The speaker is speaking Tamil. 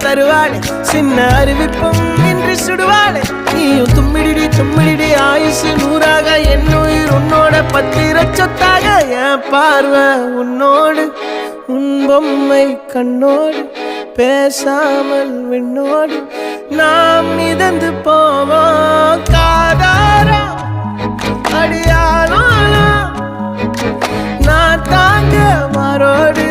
தருவாளே சின்ன அறிவிப்பும் இன்று சுடுவாளே நீயும் தும்மிடி ஆயுசு நூறாக என் உயிர் உன்னோட பத்திர சொத்தாக என் பார்வை உன்னோடு உன் பொம்மை கண்ணோடு பேசாமல் விண்ணோடு நாம் மிதந்து போவோம் காதாரா அடியானோ நான் தாங்க மாறோடு